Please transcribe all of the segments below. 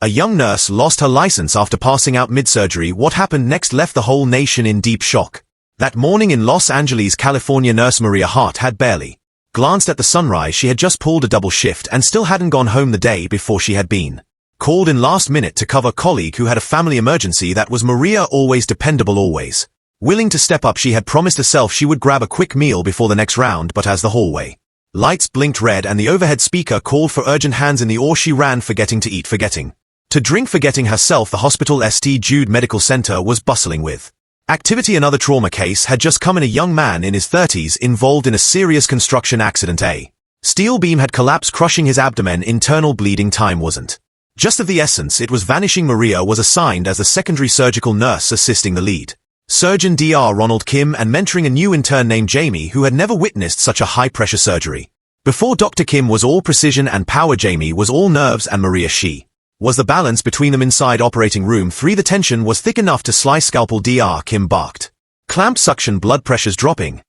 A young nurse lost her license after passing out mid-surgery. What happened next left the whole nation in deep shock. That morning in Los Angeles, California, nurse Maria Hart had barely glanced at the sunrise. She had just pulled a double shift and still hadn't gone home the day before. She had been called in last minute to cover a colleague who had a family emergency. That was Maria, always dependable, always willing to step up. She had promised herself she would grab a quick meal before the next round, but as the hallway lights blinked red and the overhead speaker called for urgent hands in the oar, she ran, forgetting to eat, forgetting to drink, forgetting herself. The hospital Jude Medical Center was bustling with activity. Another trauma case had just come in. A young man in his 30s involved in a serious construction accident. A steel beam had collapsed, crushing his abdomen. Internal bleeding. Time wasn't just of the essence, it was vanishing. Maria was assigned as the secondary surgical nurse, assisting the lead surgeon Dr. Ronald Kim and mentoring a new intern named Jamie, who had never witnessed such a high-pressure surgery before. Dr. Kim was all precision and power. Jamie was all nerves, and Maria, she was the balance between them. Inside operating room 3, the tension was thick enough to slice scalpel. Dr. Kim barked. Clamp, suction, blood pressures dropping.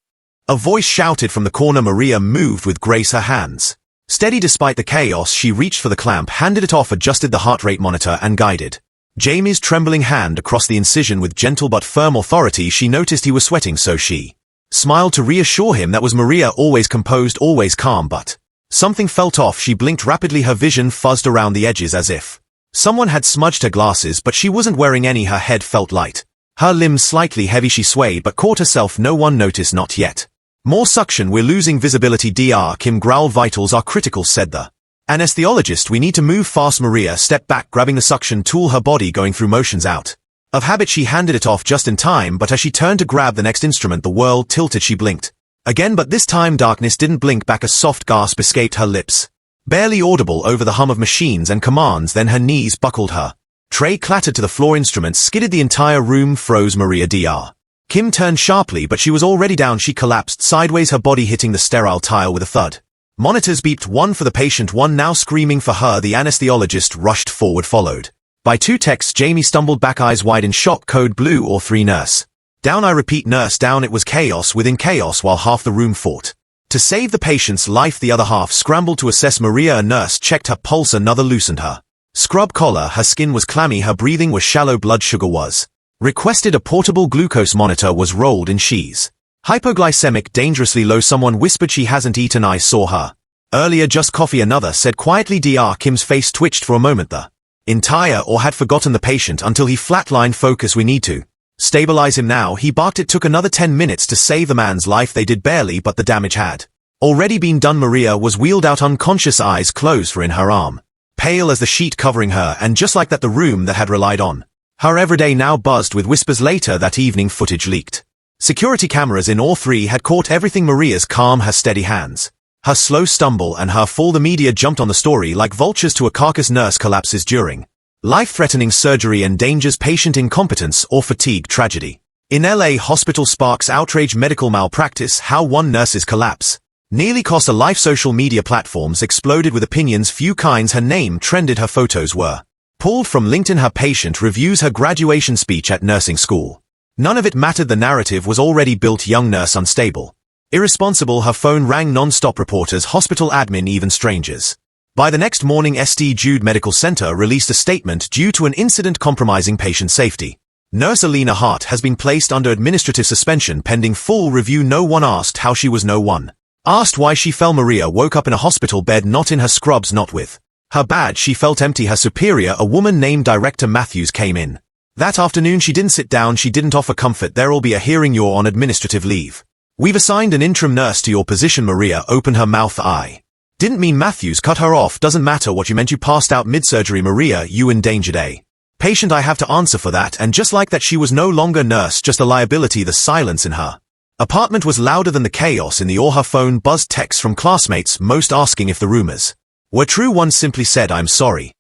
A voice shouted from the corner. Maria moved with grace, her hands steady despite the chaos. She reached for the clamp, handed it off, adjusted the heart rate monitor, and guided Jamie's trembling hand across the incision with gentle but firm authority. She noticed he was sweating, so she smiled to reassure him. That was Maria, always composed, always calm, but something felt off. She blinked rapidly, her vision fuzzed around the edges as if someone had smudged her glasses, but she wasn't wearing any. Her head felt light, her limbs slightly heavy. She swayed but caught herself. No one noticed. Not yet. More suction, we're losing visibility. Dr. Kim growled. Vitals are critical, said the anesthesiologist. We need to move fast. Maria stepped back, grabbing the suction tool, her body going through motions. Out of habit, she handed it off just in time, but as she turned to grab the next instrument, the world tilted. She blinked again, but this time darkness didn't blink back. A soft gasp escaped her lips, barely audible over the hum of machines and commands. Then her knees buckled, her tray clattered to the floor, instruments skidded, the entire room froze. Maria. Dr. Kim turned sharply, but she was already down. She collapsed sideways, her body hitting the sterile tile with a thud. Monitors beeped, one for the patient, one now screaming for her. The anesthesiologist rushed forward, followed by 2 techs. Jamie stumbled back, eyes wide in shock. Code blue or 3. Nurse down. I repeat, nurse down. It was chaos within chaos while half the room fought to save the patient's life. The other half scrambled to assess Maria. A nurse checked her pulse, another loosened her scrub collar. Her skin was clammy, her breathing was shallow. Blood sugar was requested. A portable glucose monitor was rolled in. She's hypoglycemic, dangerously low. Someone whispered, she hasn't eaten. I saw her earlier, just coffee. Another said quietly. Dr. Kim's face twitched for a moment. The entire or had forgotten the patient until he flatlined. Focus, we need to stabilize him now, he barked. It took another 10 minutes to save the man's life. They did barely, but the damage had already been done. Maria was wheeled out unconscious, eyes closed for in her arm, pale as the sheet covering her, and just like that, the room that had relied on her everyday now buzzed with whispers. Later that evening, footage leaked. Security cameras in all 3 had caught everything. Maria's calm, her steady hands, her slow stumble, and her fall. The media jumped on the story like vultures to a carcass. Nurse collapses during life-threatening surgery, endangers patient. Incompetence or fatigue. Tragedy in LA hospital sparks outrage. Medical malpractice, how one nurse's collapse nearly cost a life. Social media platforms exploded with opinions few kinds. Her name trended, her photos were pulled from LinkedIn. Her patient reviews, her graduation speech at nursing school. None of it mattered. The narrative was already built. Young nurse unstable, irresponsible. Her phone rang non-stop. Reporters, hospital admin, even strangers. By the next morning, Jude Medical Center released a statement. Due to an incident compromising patient safety, nurse Maria Hart has been placed under administrative suspension pending full review. No one asked how she was. No one asked why she fell. Maria woke up in a hospital bed, not in her scrubs, not with her badge. She felt empty. Her superior, a woman named Director Matthews, came in that afternoon. She didn't sit down, she didn't offer comfort. There'll be a hearing, you're on administrative leave. We've assigned an interim nurse to your position. Maria opened her mouth. I didn't mean. Matthews cut her off. Doesn't matter what you meant, you passed out mid-surgery. Maria, you endangered a patient. I have to answer for that. And just like that, she was no longer nurse, just a liability. The silence in her apartment was louder than the chaos in the or. Her phone buzzed, texts from classmates, most asking if the rumors were true. One simply said, I'm sorry.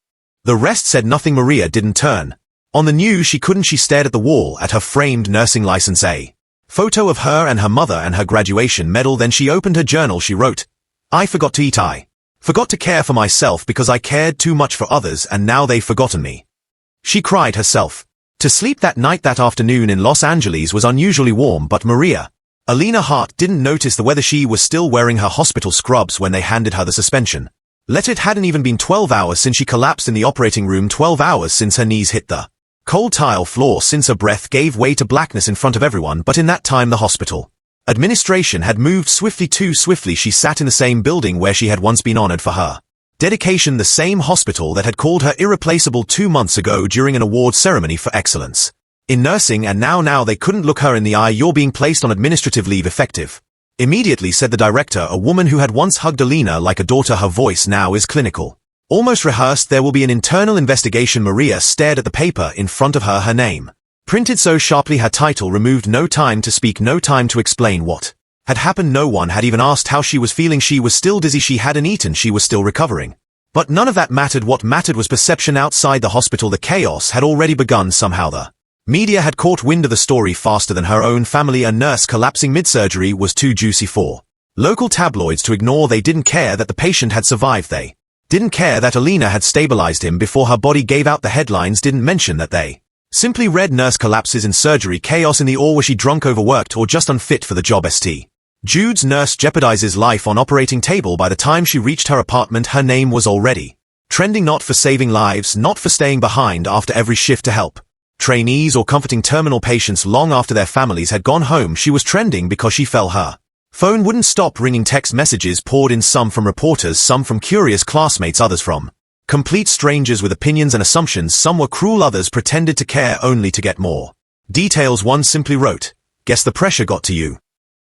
The rest said nothing. Maria didn't turn on the news. She couldn't. She stared at the wall, at her framed nursing license, a photo of her and her mother and her graduation medal. Then she opened her journal. She wrote, I forgot to eat. I forgot to care for myself because I cared too much for others, and now they've forgotten me. She cried herself to sleep that night. That afternoon in Los Angeles was unusually warm, but Maria Hart didn't notice the weather. She was still wearing her hospital scrubs when they handed her the suspension It hadn't even been 12 hours since she collapsed in the operating room, 12 hours since her knees hit the cold tile floor, since her breath gave way to blackness in front of everyone. But in that time the hospital administration had moved swiftly, too swiftly. She sat in the same building where she had once been honored for her dedication, the same hospital that had called her irreplaceable 2 months ago during an award ceremony for excellence in nursing, and now they couldn't look her in the eye. "You're being placed on administrative leave effective immediately," said the director, a woman who had once hugged Alina like a daughter. Her voice now is clinical, almost rehearsed. "There will be an internal investigation." Maria stared at the paper in front of her, her name printed so sharply, her title removed. No time to speak, no time to explain what had happened. No one had even asked how she was feeling. She was still dizzy, she hadn't eaten, she was still recovering. But none of that mattered. What mattered was perception outside the hospital. The chaos had already begun. Somehow the media had caught wind of the story faster than her own family. A nurse collapsing mid-surgery was too juicy for local tabloids to ignore. They didn't care that the patient had survived. They didn't care that Alina had stabilized him before her body gave out. The headlines didn't mention that. They simply read nurse collapses in surgery, chaos in the OR. Was she drunk, overworked, or just unfit for the job? Jude's nurse jeopardizes life on operating table. By the time she reached her apartment, her name was already trending, not for saving lives, not for staying behind after every shift to help trainees or comforting terminal patients long after their families had gone home. She was trending because she felt her phone wouldn't stop ringing. Text messages poured in, some from reporters, some from curious classmates, others from complete strangers with opinions and assumptions. Some were cruel, others pretended to care only to get more details. One simply wrote, "Guess the pressure got to you."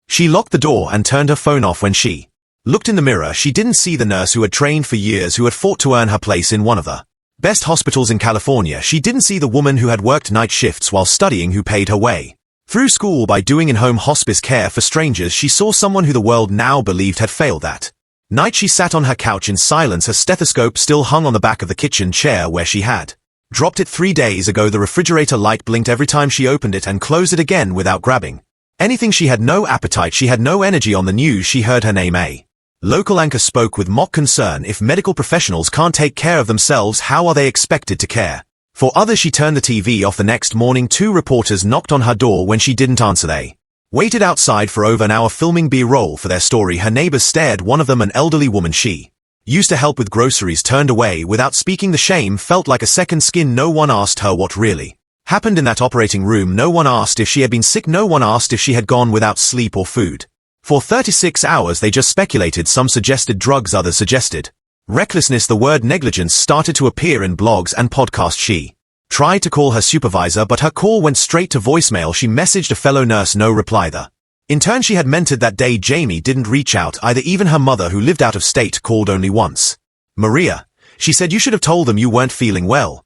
She locked the door and turned her phone off. When she looked in the mirror, she didn't see the nurse who had trained for years, who had fought to earn her place in one of the best hospitals in California. She didn't see the woman who had worked night shifts while studying, who paid her way through school by doing in-home hospice care for strangers. She saw someone who the world now believed had failed that night. She sat on her couch in silence. Her stethoscope still hung on the back of the kitchen chair where she had dropped it 3 days ago. The refrigerator light blinked every time she opened it and closed it again without grabbing anything. She had no appetite, she had no energy. On the news she heard her name. A local anchor spoke with mock concern. If medical professionals can't take care of themselves, how are they expected to care for others? She turned the TV off. The next morning, 2 reporters knocked on her door. When she didn't answer, they waited outside for over an hour filming B-roll for their story. Her neighbors stared. One of them, an elderly woman she used to help with groceries, turned away without speaking. The shame felt like a second skin. No one asked her what really happened in that operating room. No one asked if she had been sick. No one asked if she had gone without sleep or food for 36 hours. They just speculated. Some suggested drugs, others suggested recklessness. The word negligence started to appear in blogs and podcasts. She tried to call her supervisor, but her call went straight to voicemail. She messaged a fellow nurse, no reply. The intern she had mentored that day, Jamie, didn't reach out either. Even her mother, who lived out of state, called only once. "Maria," she said, "you should have told them you weren't feeling well."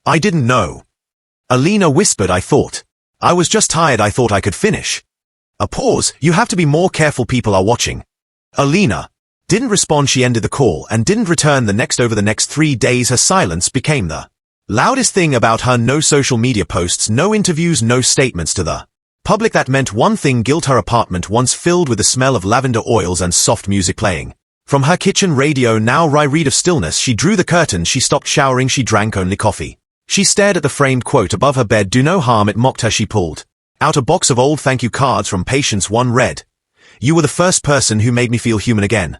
"I didn't know," Alina whispered. I was just tired. I thought I could finish." A pause. "You have to be more careful, people are watching." Alina didn't respond. She ended the call and didn't return the next. Over the next 3 days, her silence became the loudest thing about her. No social media posts, no interviews, no statements to the public. That meant one thing: guilt. Her apartment, once filled with the smell of lavender oils and soft music playing from her kitchen radio, now read of stillness. She drew the curtains. She stopped showering. She drank only coffee. She stared at the framed quote above her bed, "Do no harm." It mocked her. She pulled out a box of old thank you cards from patients. One read, "You were the first person who made me feel human again."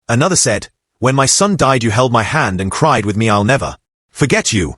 Another said, "When my son died, you held my hand and cried with me. I'll never forget you."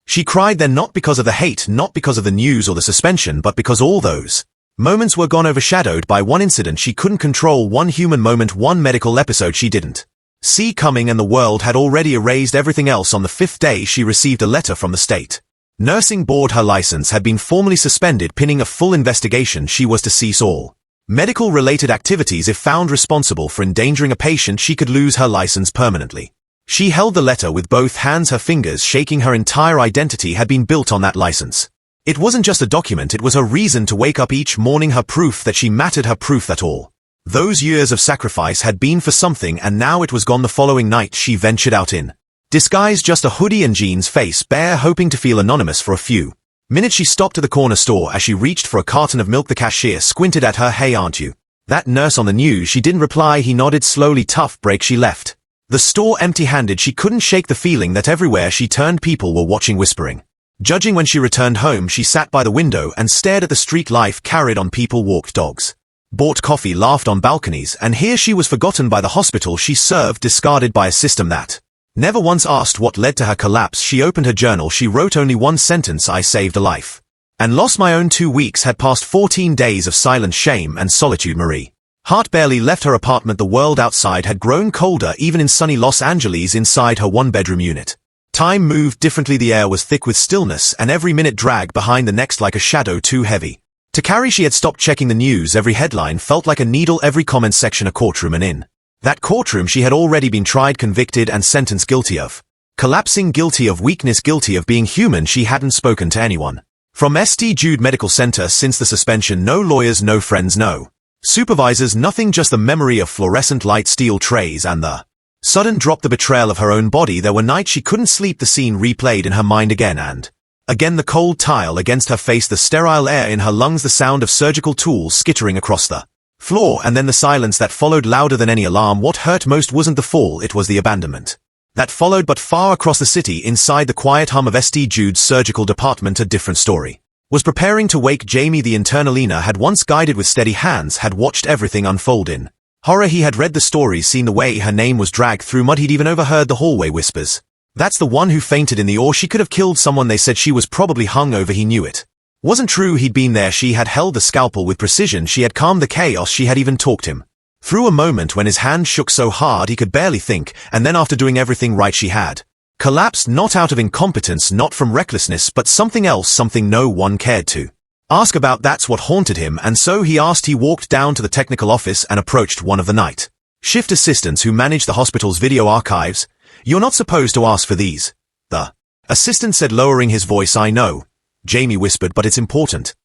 She cried then, not because of the hate, not because of the news or the suspension, but because all those moments were gone, overshadowed by one incident she couldn't control, one human moment, one medical episode she didn't see coming, and the world had already erased everything else. On the 5th day, she received a letter from the state nursing board. Her license had been formally suspended, pinning a full investigation. She was to cease all medical-related activities. If found responsible for endangering a patient, she could lose her license permanently. She held the letter with both hands, her fingers shaking. Her entire identity had been built on that license. It wasn't just a document, it was her reason to wake up each morning, her proof that she mattered, her proof that all those years of sacrifice had been for something, and now it was gone. The following night, she ventured out in disguise, just a hoodie and jeans, face bare, hoping to feel anonymous for a few minutes. She stopped at the corner store. As she reached for a carton of milk, the cashier squinted at her. "Hey, aren't you that nurse on the news?" She didn't reply. He nodded slowly. "Tough break." She left the store empty-handed. She couldn't shake the feeling that everywhere she turned people were watching, whispering, judging. When she returned home, she sat by the window and stared at the street. Life carried on. People walked, dogs bought coffee, laughed on balconies, and here she was forgotten by the hospital she served, discarded by a system that never once asked what led to her collapse. She opened her journal. She wrote only one sentence: I saved a life. And lost my own. 2 weeks had passed, 14 days of silent shame and solitude. Maria Hart barely left her apartment. The world outside had grown colder, even in sunny Los Angeles. Inside her one-bedroom unit, time moved differently. The air was thick with stillness, and every minute dragged behind the next like a shadow too heavy to carry. She had stopped checking the news. Every headline felt like a needle, every comment section a courtroom, and in that courtroom she had already been tried, convicted, and sentenced, guilty of collapsing, guilty of weakness, guilty of being human. She hadn't spoken to anyone from Jude Medical Center since the suspension. No lawyers, no friends, no supervisors, nothing, just the memory of fluorescent light, steel trays, and the sudden drop, the betrayal of her own body. There were nights she couldn't sleep. The scene replayed in her mind again and again. The cold tile against her face, the sterile air in her lungs, the sound of surgical tools skittering across the floor, and then the silence that followed, louder than any alarm. What hurt most wasn't the fall, it was the abandonment that followed. But far across the city, inside the quiet hum of Jude's surgical department, a different story was preparing to wake. Jamie, the internalina, had once guided with steady hands, had watched everything unfold in horror. He had read the stories, seen the way her name was dragged through mud. He'd even overheard the hallway whispers. That's the one who fainted in the or she could have killed someone. They said she was probably hung over. He knew it wasn't true. He'd been there. She had held the scalpel with precision. She had calmed the chaos. She had even talked him through a moment when his hand shook so hard he could barely think, and then after doing everything right she had collapsed, not out of incompetence, not from recklessness, but something else, something no one cared to ask about. That's what haunted him, and so he asked. He walked down to the technical office and approached one of the night shift assistants who managed the hospital's video archives. You're not supposed to ask for these, the assistant said, lowering his voice. I know, Jamie whispered, but it's important.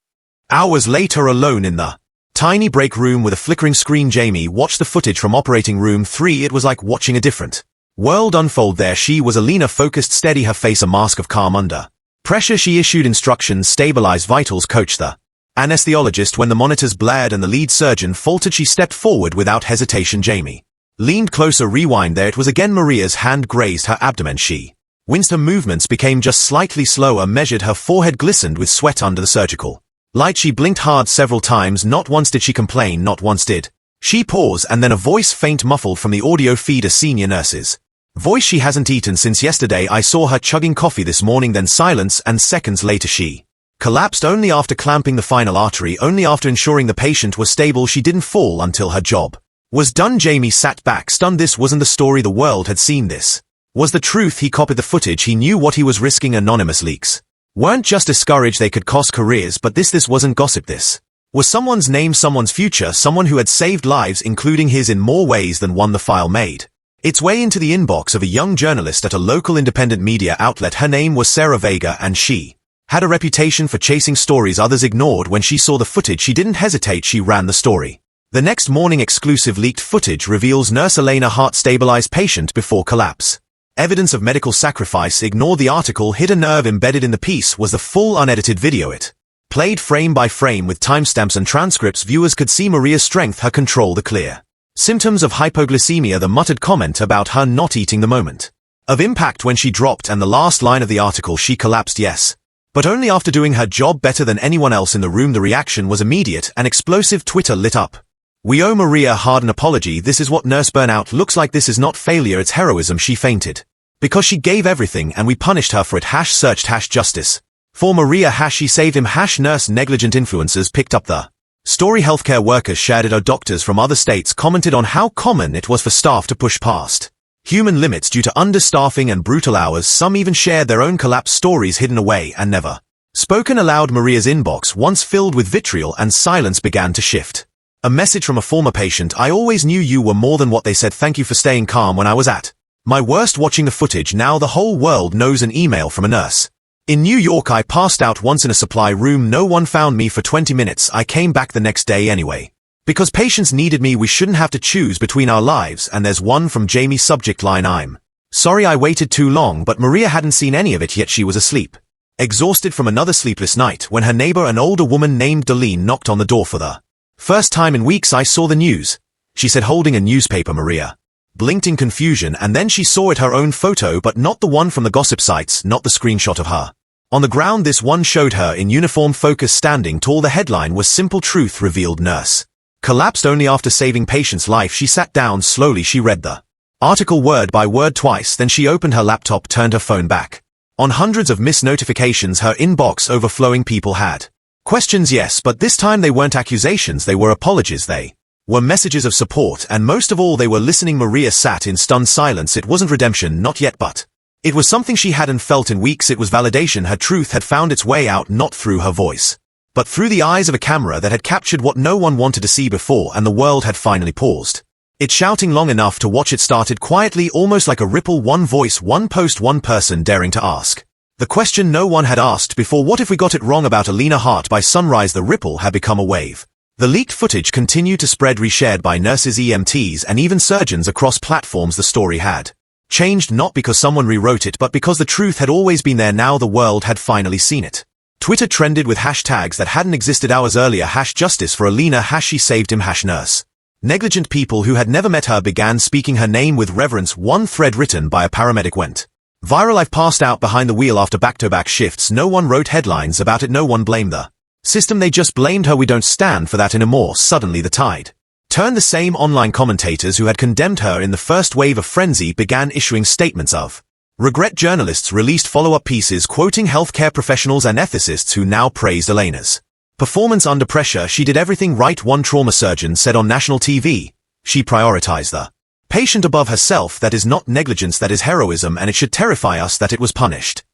Hours later, alone in the tiny break room with a flickering screen, Jamie watched the footage from operating room 3. It was like watching a different world unfold. There she was, Alina, focused, steady, her face a mask of calm. Under pressure she issued instructions, stabilize vitals, coach the anesthesiologist. When the monitors blared and the lead surgeon faltered, she stepped forward without hesitation. Jamie leaned closer. Rewind. There it was again. Maria's hand grazed her abdomen. She winced. Her movements became just slightly slower, measured. Her forehead glistened with sweat under the surgical light. She blinked hard several times. Not once did she complain, not once did she pause. And then a voice, faint, muffled from the audio feed, a senior nurse's voice. She hasn't eaten since yesterday. I saw her chugging coffee this morning. Then silence, and seconds later she collapsed, only after clamping the final artery, only after ensuring the patient was stable. She didn't fall until her job was done. Jamie sat back, stunned. This wasn't the story the world had seen. This was the truth. He copied the footage. He knew what he was risking. Anonymous leaks weren't just discouraged, they could cost careers. But this wasn't gossip. This was someone's name, someone's future, someone who had saved lives, including his, in more ways than one. The file made its way into the inbox of a young journalist at a local independent media outlet. Her name was Sarah Vega, and she had a reputation for chasing stories others ignored. When she saw the footage, she didn't hesitate. She ran the story. The next morning, exclusive leaked footage reveals Nurse Elena Hart stabilized patient before collapse. Evidence of medical sacrifice. Ignore the article. Hidden nerve embedded in the piece was the full unedited video. It played frame by frame with timestamps and transcripts. Viewers could see Maria's strength, her control, the clear symptoms of hypoglycemia, the muttered comment about her not eating, the moment of impact when she dropped, and the last line of the article, she collapsed, yes, but only after doing her job better than anyone else in the room. The reaction was immediate and explosive. Twitter lit up. We owe Maria Hart an apology. This is what nurse burnout looks like. This is not failure, it's heroism. She fainted because she gave everything, and we punished her for it. #searched #justice for Maria. #she saved him. #nurse negligent. Influencers picked up the story. Healthcare workers shared it. Doctors from other states commented on how common it was for staff to push past human limits due to understaffing and brutal hours. Some even shared their own collapse stories, hidden away and never spoken aloud. Maria's inbox, once filled with vitriol and silence, began to shift. A message from a former patient: I always knew you were more than what they said. Thank you for staying calm when I was at my worst. Watching the footage now, the whole world knows. An email from a nurse in New York: I passed out once in a supply room. No one found me for 20 minutes. I came back the next day anyway, because patients needed me. We shouldn't have to choose between our lives. And there's one from Jamie. Subject line: I'm sorry I waited too long. But Maria hadn't seen any of it yet. She was asleep, exhausted from another sleepless night, when her neighbor, an older woman named Darlene, knocked on the door for the first time in weeks. I saw the news, she said, holding a newspaper. Maria blinked in confusion, and then she saw it, her own photo, but not the one from the gossip sites, not the screenshot of her on the ground. This one showed her in uniform, focused, standing tall. The headline was simple: Truth Revealed. Nurse Collapsed only after saving patient's life. She sat down slowly. She read the article word by word twice, then she opened her laptop, turned her phone back. On hundreds of missed notifications, her inbox overflowing. People had questions, yes, but this time they weren't accusations, they were apologies, they were messages of support, and most of all they were listening. Maria sat in stunned silence. It wasn't redemption, not yet, but it was something she hadn't felt in weeks. It was validation. Her truth had found its way out, not through her voice, but through the eyes of a camera that had captured what no one wanted to see before, and the world had finally paused it, shouting long enough to watch. It started quietly, almost like a ripple. One voice, one post, one person daring to ask the question no one had asked before. What if we got it wrong about Maria Hart? By sunrise the ripple had become a wave. The leaked footage continued to spread, reshared by nurses, EMTs, and even surgeons across platforms. The story had changed, not because someone rewrote it, but because the truth had always been there. Now the world had finally seen it. Twitter trended with hashtags that hadn't existed hours earlier. #justice for Alina, #she saved him, #nurse. Negligent people who had never met her began speaking her name with reverence. One thread written by a paramedic went viral. I've passed out behind the wheel after back-to-back shifts. No one wrote headlines about it. No one blamed the system. They just blamed her. We don't stand for that anymore. Suddenly the tide turned. The same online commentators who had condemned her in the first wave of frenzy began issuing statements of regret. Journalists released follow-up pieces quoting healthcare professionals and ethicists who now praised Alina's performance under pressure. She did everything right, one trauma surgeon said on national TV. She prioritized the patient above herself. That is not negligence, that is heroism, and it should terrify us that it was punished.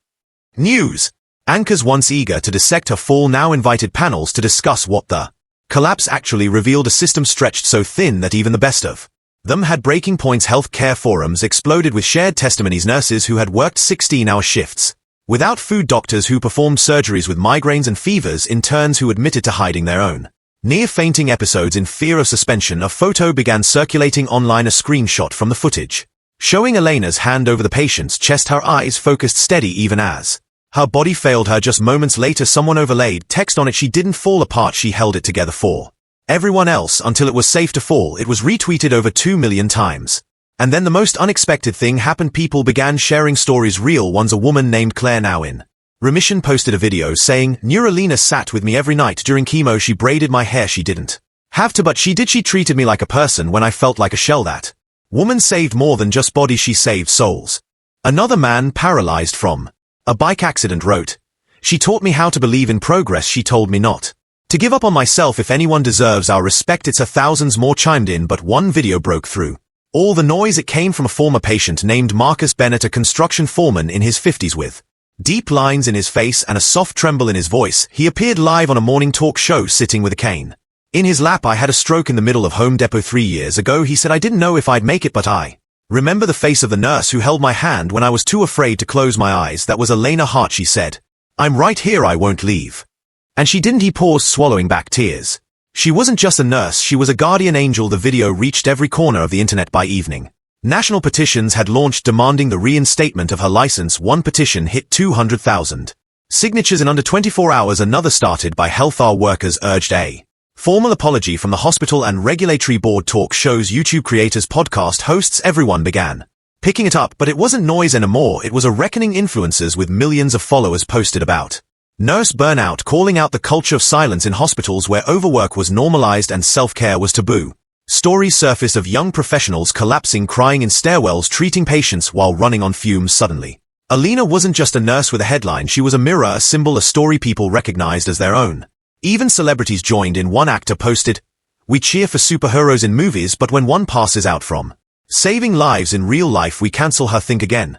News anchors, once eager to dissect her fall, now invited panels to discuss what the collapse actually revealed. A system stretched so thin that even the best of them had breaking points. Healthcare forums exploded with shared testimonies. Nurses who had worked 16-hour shifts without food, doctors who performed surgeries with migraines and fevers, interns who admitted to hiding their own near-fainting episodes in fear of suspension. A photo began circulating online, a screenshot from the footage showing Alina's hand over the patient's chest, her eyes focused steady even as her body failed her. Just moments later, someone overlaid text on it. She didn't fall apart, she held it together for everyone else until it was safe to fall. It was retweeted over 2 million times. And then the most unexpected thing happened. People began sharing stories, real ones. A woman named Claire, now in remission, posted a video saying, Alina sat with me every night during chemo. She braided my hair. She didn't have to, but she did. She treated me like a person when I felt like a shell. That woman saved more than just bodies, she saved souls. Another man, paralyzed from a bike accident, wrote, she taught me how to believe in progress. She told me not to give up on myself. If anyone deserves our respect, it's her. Thousands more chimed in, but one video broke through all the noise. It came from a former patient named Marcus Bennett, a construction foreman in his 50s with deep lines in his face and a soft tremble in his voice. He appeared live on a morning talk show sitting with a cane in his lap. I had a stroke in the middle of Home Depot 3 years ago, he said. I didn't know if I'd make it, but I remember the face of the nurse who held my hand when I was too afraid to close my eyes. That was Maria Hart. She said, I'm right here, I won't leave. And she didn't. He paused, swallowing back tears. She wasn't just a nurse, she was a guardian angel. The video reached every corner of the internet. By evening, national petitions had launched demanding the reinstatement of her license. One petition hit 200,000 signatures in under 24 hours. Another, started by healthcare workers, urged a formal apology from the hospital and regulatory board. Talk shows, YouTube creators, podcast hosts, everyone began picking it up. But it wasn't noise anymore, it was a reckoning. Influencers with millions of followers posted about nurse burnout, calling out the culture of silence in hospitals where overwork was normalized and self-care was taboo. Stories surfaced of young professionals collapsing, crying in stairwells, treating patients while running on fumes. Suddenly, Alina wasn't just a nurse with a headline, she was a mirror, a symbol, a story people recognized as their own. Even celebrities joined in. One actor posted, we cheer for superheroes in movies, but when one passes out from saving lives in real life, we cancel her. Think again.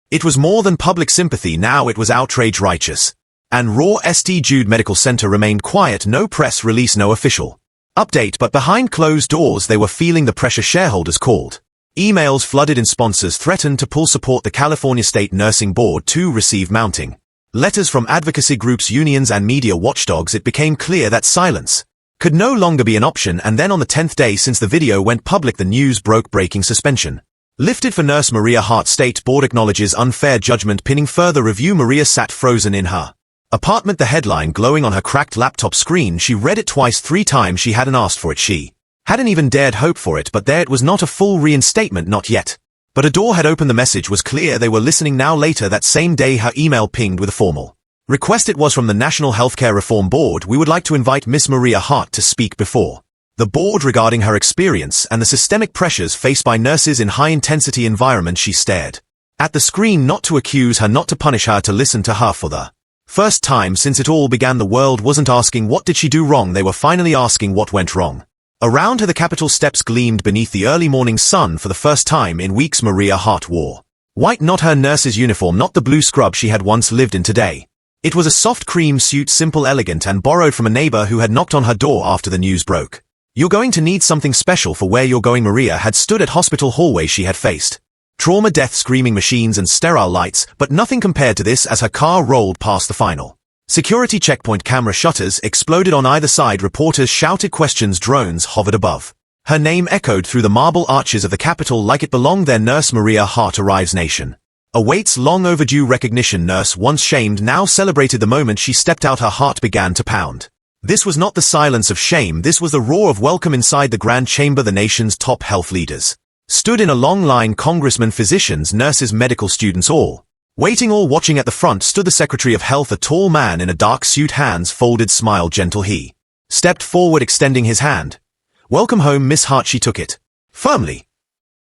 It was more than public sympathy now, it was outrage, righteous and raw. Jude Medical Center remained quiet. No press release, no official update, but behind closed doors they were feeling the pressure. Shareholders called, emails flooded in, sponsors threatened to pull support. The California State Nursing Board too received mounting letters from advocacy groups, unions, and media watchdogs. It became clear that silence could no longer be an option. And then on the 10th day since the video went public, the news broke: breaking suspension lifted for nurse Maria Hart. State board acknowledges unfair judgment, pinning further review. Maria sat frozen in her apartment, the headline glowing on her cracked laptop screen. She read it twice, 3 times. She hadn't asked for it, she hadn't even dared hope for it, but there it was. Not a full reinstatement, not yet. But a door had opened. The message was clear, they were listening now. Later that same day, her email pinged with a formal request. It was from the National Healthcare Reform Board. We would like to invite Miss Maria Hart to speak before the bored regarding her experience and the systemic pressures faced by nurses in high-intensity environments. She stared at the screen, not to accuse her, not to punish her, to listen to her. For the first time since it all began, the world wasn't asking what did she do wrong, they were finally asking what went wrong. Around her the Capitol steps gleamed beneath the early morning sun. For the first time in weeks Maria Hart wore white, not her nurse's uniform, not the blue scrub she had once lived in today. It was a soft cream suit, simple, elegant, and borrowed from a neighbor who had knocked on her door after the news broke. "You're going to need something special for where you're going." Maria had stood at hospital hallway. She had faced trauma, death, screaming machines, and sterile lights, but nothing compared to this. As her car rolled past the final security checkpoint, camera shutters exploded on either side, reporters shouted questions, drones hovered above. Her name echoed through the marble arches of the Capitol like it belonged there. Nurse Maria Hart arrives. Nation awaits long overdue recognition. Nurse, once shamed, now celebrated. The moment she stepped out, her heart began to pound. This was not the silence of shame, this was the roar of welcome. Inside the grand chamber, the nation's top health leaders stood in a long line. Congressmen, physicians, nurses, medical students, all waiting, all watching. At the front stood the Secretary of Health, a tall man in a dark suit, hands folded, smile gentle. He stepped forward, extending his hand. "Welcome home, Miss Hart." She took it firmly.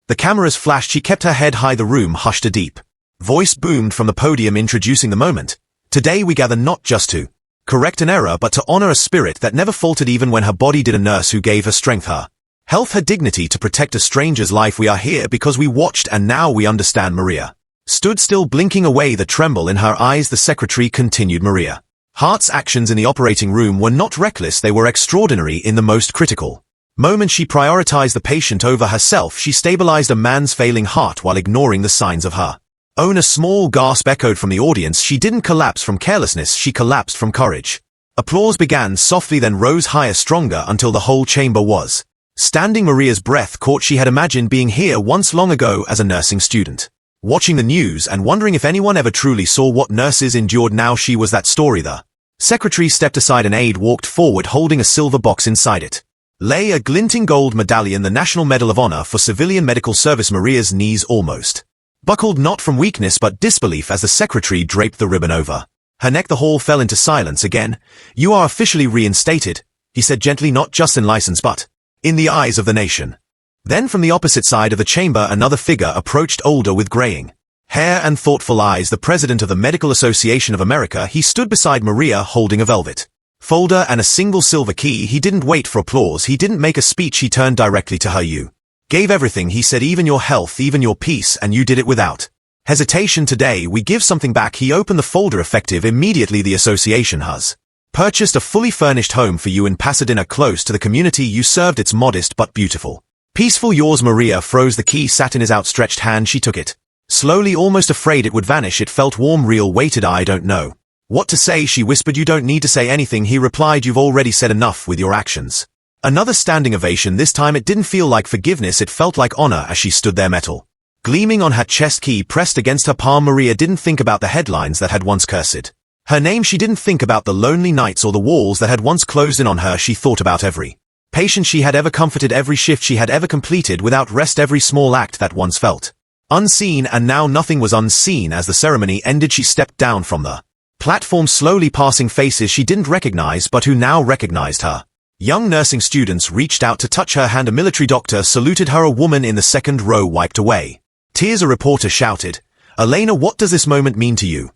The cameras flashed. She kept her head high. The room hushed. A deep voice boomed from the podium, introducing the moment. "Today we gather not just to correct an error, but to honor a spirit that never faltered even when her body did. A nurse who gave her strength, her health, her dignity to protect a stranger's life. We are here because we watched, and now we understand." Maria stood still, blinking away the tremble in her eyes. The secretary continued. Maria Hart's actions in the operating room were not reckless, they were extraordinary. In the most critical moment, she prioritized the patient over herself. She stabilized a man's failing heart while ignoring the signs of her own. A small gasp echoed from the audience. She didn't collapse from carelessness, she collapsed from courage. Applause began softly, then rose higher, stronger, until the whole chamber was standing. Maria's breath caught. She had imagined being here once, long ago, as a nursing student, watching the news and wondering if anyone ever truly saw what nurses endured. Now she was that story. The secretary stepped aside. An aide walked forward, holding a silver box. Inside it lay a glinting gold medallion, the National Medal of Honor for Civilian Medical Service. Maria's knees almost buckled, not from weakness but disbelief, as the secretary draped the ribbon over her neck. The hall fell into silence again. "You are officially reinstated," he said gently, "not just in license but in the eyes of the nation." Then from the opposite side of the chamber another figure approached, older, with graying hair and thoughtful eyes, the president of the Medical Association of America. He stood beside Maria, holding a velvet folder and a single silver key. He didn't wait for applause, he didn't make a speech, he turned directly to her. "You gave everything," he said, "even your health, even your peace, and you did it without hesitation. Today we give something back." He opened the folder. "Effective immediately, the association has purchased a fully furnished home for you in Pasadena, close to the community you served. It's modest but beautiful, peaceful, yours." Maria froze. The key sat in his outstretched hand. She took it slowly, almost afraid it would vanish. It felt warm, real, weighted. "I don't know what to say," she whispered. "You don't need to say anything," he replied. "You've already said enough with your actions." Another standing ovation. This time it didn't feel like forgiveness, it felt like honor. As she stood there, metal gleaming on her chest, key pressed against her palm, Maria didn't think about the headlines that had once cursed her name. She didn't think about the lonely nights or the walls that had once closed in on her. She thought about every patient she had ever comforted, every shift she had ever completed without rest, every small act that once felt unseen. And now nothing was unseen. As the ceremony ended, she stepped down from the platform, slowly passing faces she didn't recognize but who now recognized her. Young nursing students reached out to touch her hand. A military doctor saluted her. A woman in the second row wiped away tears. A reporter shouted, "Elena, what does this moment mean to you?"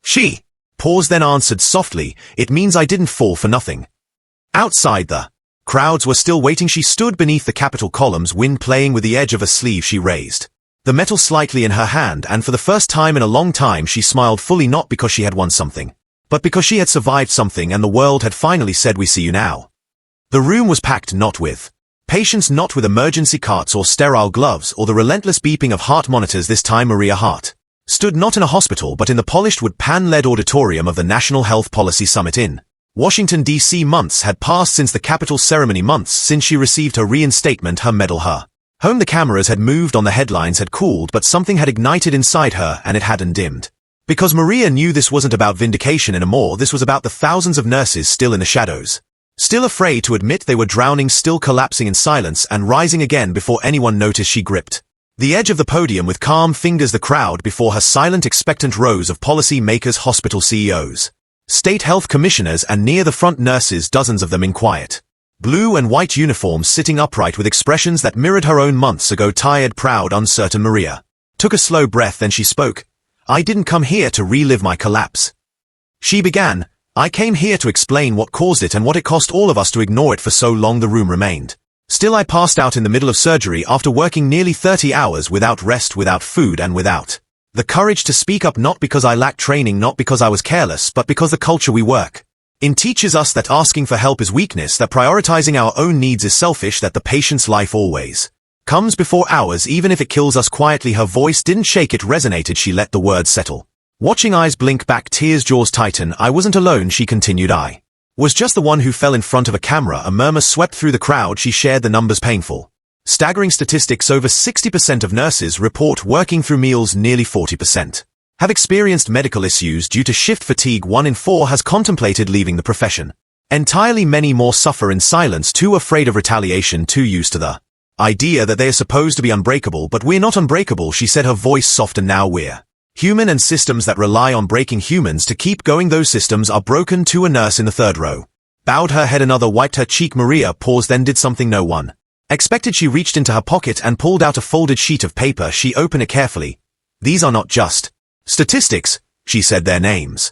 She paused, then answered softly, "It means I didn't fall for nothing." Outside, the crowds were still waiting. She stood beneath the Capitol columns, wind playing with the edge of a sleeve. She raised the metal slightly in her hand, and for the first time in a long time she smiled fully, not because she had won something, but because she had survived something, and the world had finally said, "We see you now." The room was packed, not with patients, not with emergency carts or sterile gloves or the relentless beeping of heart monitors. This time Maria Hart stood not in a hospital but in the polished wood pan-led auditorium of the National Health Policy Summit in Washington, D.C. Months had passed since the Capitol ceremony, months since she received her reinstatement, her medal, her home. The cameras had moved on, the headlines had cooled, but something had ignited inside her, and it hadn't dimmed. Because Maria knew this wasn't about vindication anymore, this was about the thousands of nurses still in the shadows, still afraid to admit they were drowning, still collapsing in silence and rising again before anyone noticed. She gripped the edge of the podium with calm fingers. The crowd before her, silent, expectant rows of policy makers, hospital CEOs, state health commissioners, and near the front nurses, dozens of them in quiet Blue and white uniforms sitting upright with expressions that mirrored her own months ago. Tired, proud, uncertain Maria took a slow breath, then she spoke. I didn't come here to relive my collapse. She began. I came here to explain what caused it and what it cost all of us to ignore it for so long. The room remained still. I passed out in the middle of surgery after working nearly 30 hours without rest, without food, and without the courage to speak up, not because I lacked training, not because I was careless, but because the culture we work in teaches us that asking for help is weakness, that prioritizing our own needs is selfish, that the patient's life always comes before ours, even if it kills us quietly. Her voice didn't shake, it resonated. She let the words settle. Watching eyes blink back, tears, jaws tighten. I wasn't alone, she continued. I was just the one who fell in front of a camera. A murmur swept through the crowd. She shared the numbers, painful, staggering statistics. Over 60% of nurses report working through meals. Nearly 40% have experienced medical issues due to shift fatigue. 1 in 4 has contemplated leaving the profession entirely. Many more suffer in silence, too afraid of retaliation, too used to the idea that they are supposed to be unbreakable. But we're not unbreakable, she said, her voice softened. Now we're human, and systems that rely on breaking humans to keep going, those systems are broken too. A nurse in the third row bowed her head, another wiped her cheek. Maria paused, then did something no one expected. She reached into her pocket and pulled out a folded sheet of paper. She opened it carefully. These are not just statistics, she said, their names.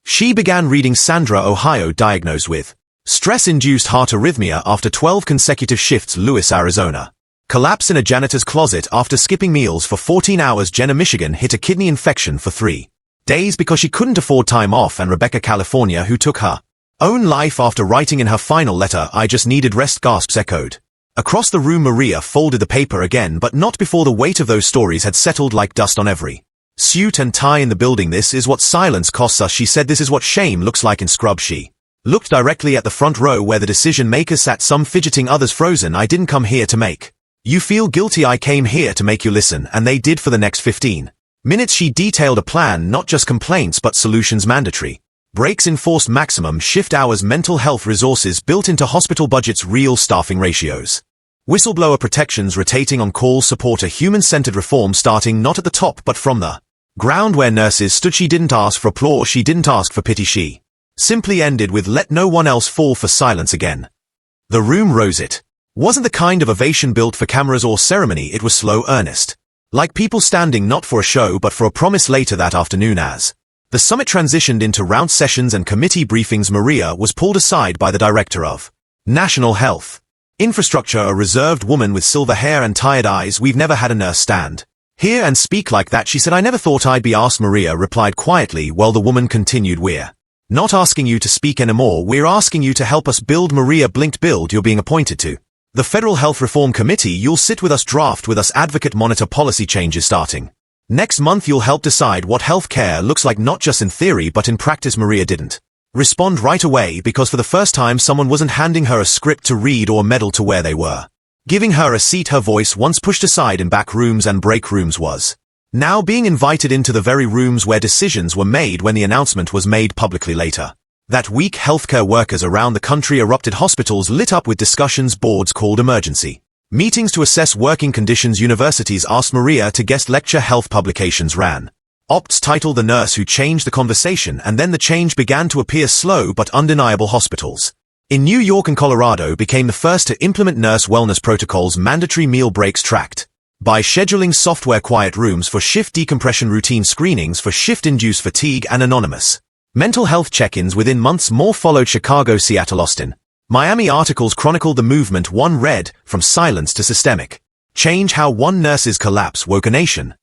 She began reading. Sandra, Ohio, diagnosed with stress-induced heart arrhythmia after 12 consecutive shifts. Lewis, Arizona, collapse in a janitor's closet after skipping meals for 14 hours. Jenna, Michigan, hit a kidney infection for 3 days because she couldn't afford time off. And Rebecca, California, who took her own life after writing in her final letter, I just needed rest. Gasps echoed across the room. Maria folded the paper again, but not before the weight of those stories had settled like dust on every suit and tie in the building. This is what silence costs us, she said. This is what shame looks like in Scrub. She looked directly at the front row where the decision-makers sat, some fidgeting, others frozen. I didn't come here to make you feel guilty. I came here to make you listen, and they did for the next 15 minutes. She detailed a plan, not just complaints but solutions. Mandatory breaks, enforced maximum shift hours, mental health resources built into hospital budgets, real staffing ratios, whistleblower protections, rotating on-call support, a human-centered reform starting not at the top but from the ground where nurses stood. She didn't ask for applause, she didn't ask for pity, she simply ended with, let no one else fall for silence again. The room rose. It wasn't the kind of ovation built for cameras or ceremony. It was slow, earnest, like people standing not for a show but for a promise. Later that afternoon, as the summit transitioned into round sessions and committee briefings, Maria was pulled aside by the director of National Health Infrastructure, a reserved woman with silver hair and tired eyes. We've never had a nurse stand here and speak like that, she said. I never thought I'd be asked, Maria replied quietly, while the woman continued. We're not asking you to speak anymore. We're asking you to help us build. Maria blinked. Build? You're being appointed to the Federal Health Reform Committee. You'll sit with us, draft with us, advocate, monitor policy changes starting next month. You'll help decide what health care looks like, not just in theory but in practice. Maria didn't respond right away because for the first time someone wasn't handing her a script to read or medal to where they were giving her a seat. Her voice, once pushed aside in back rooms and break rooms, was now being invited into the very rooms where decisions were made when the announcement was made publicly. Later that week, healthcare workers around the country erupted. Hospitals lit up with discussions, boards called emergency meetings to assess working conditions. Universities asked Maria to guest lecture. Health publications ran opts titled The Nurse Who Changed the Conversation, and then the change began to appear, slow but undeniable. Hospitals in New York and Colorado became the first to implement nurse wellness protocols, mandatory meal breaks tracked by scheduling software, quiet rooms for shift decompression, routine screenings for shift-induced fatigue, and anonymous mental health check-ins. Within months, more followed. Chicago, Seattle, Austin, Miami. Articles chronicled the movement. One read, From Silence to Systemic Change, how one nurse's collapse woke a nation.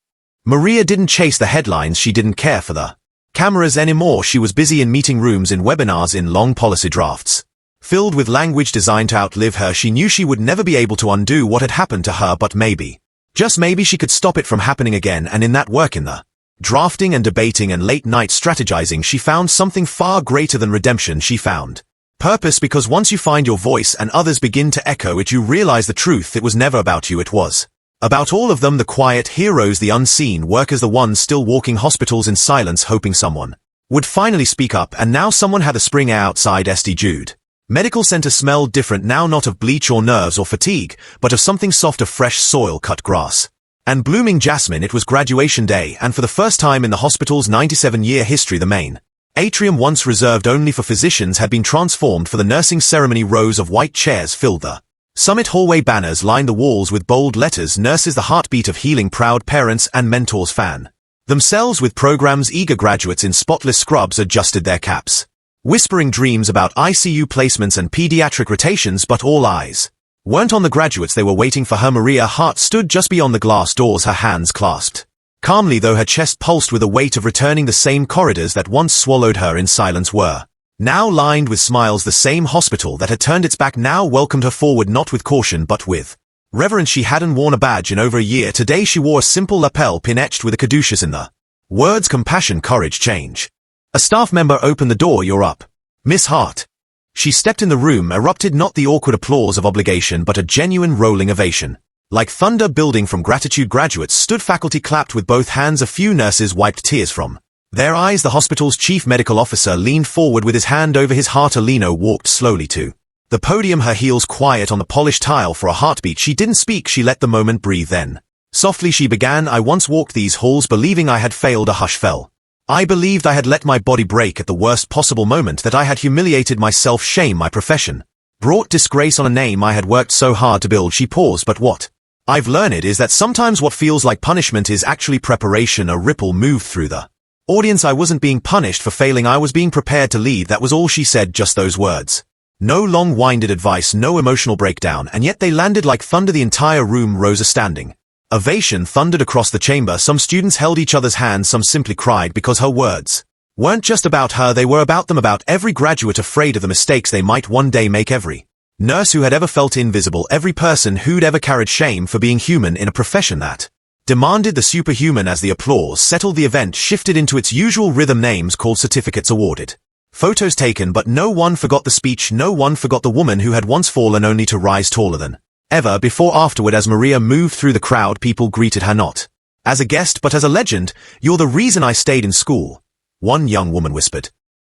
Maria didn't chase the headlines. She didn't care for the cameras anymore. She was busy in meeting rooms, in webinars, in long policy drafts filled with language designed to outlive her. She knew she would never be able to undo what had happened to her, but maybe, just maybe, she could stop it from happening again. And in that work, in the drafting and debating and late-night strategizing, she found something far greater than redemption. She found purpose, because once you find your voice and others begin to echo it, you realize the truth. It was never about you. It was about all of them, the quiet heroes, the unseen workers, the ones still walking hospitals in silence, hoping someone would finally speak up. And now someone had. The spring air outside Jude Medical Center smelled different now, not of bleach or nerves or fatigue, but of something soft, of fresh soil, cut grass, and blooming jasmine. It was graduation day, and for the first time in the hospital's 97-year history, the main Atrium once reserved only for physicians had been transformed for the nursing ceremony. Rows of white chairs filled the summit hallway. Banners lined the walls with bold letters. Nurses, the heartbeat of healing, proud parents and mentors fan themselves with programs. Eager graduates in spotless scrubs adjusted their caps, whispering dreams about ICU placements and pediatric rotations, but all eyes weren't on the graduates. They were waiting for her. Maria Hart stood just beyond the glass doors, her hands clasped calmly, though her chest pulsed with the weight of returning. The same corridors that once swallowed her in silence were now lined with smiles. The same hospital that had turned its back now welcomed her forward, not with caution but with reverence. She hadn't worn a badge in over a year. Today she wore a simple lapel pin etched with a caduceus in the words compassion, courage, change. A staff member opened the door. "You're up, Miss Hart." She stepped in the room. Erupted not the awkward applause of obligation, but a genuine rolling ovation. Like thunder building from gratitude. Graduates stood, faculty clapped with both hands. A few nurses wiped tears from their eyes. The hospital's chief medical officer leaned forward with his hand over his heart. Alina walked slowly to the podium, her heels quiet on the polished tile. For a heartbeat, she didn't speak. She let the moment breathe. Then softly she began, "I once walked these halls believing I had failed." A hush fell. "I believed I had let my body break at the worst possible moment, that I had humiliated myself. Shame, my profession, brought disgrace on a name I had worked so hard to build." She paused. "But what I've learned is that sometimes what feels like punishment is actually preparation." A ripple moved through the audience. "I wasn't being punished for failing. I was being prepared to lead." That was all she said, just those words. No long-winded advice, no emotional breakdown, and yet they landed like thunder. The entire room rose. A standing ovation thundered across the chamber. Some students held each other's hands, some simply cried, because her words weren't just about her, they were about them, about every graduate afraid of the mistakes they might one day make, every nurse who had ever felt invisible, every person who'd ever carried shame for being human in a profession that demanded the superhuman. As the applause settled, the event shifted into its usual rhythm. Names called, certificates awarded, photos taken, but no one forgot the speech. No one forgot the woman who had once fallen only to rise taller than ever before. Afterward, as Maria moved through the crowd, people greeted her not as a guest but as a legend. "You're the reason I stayed in school," one young woman whispered.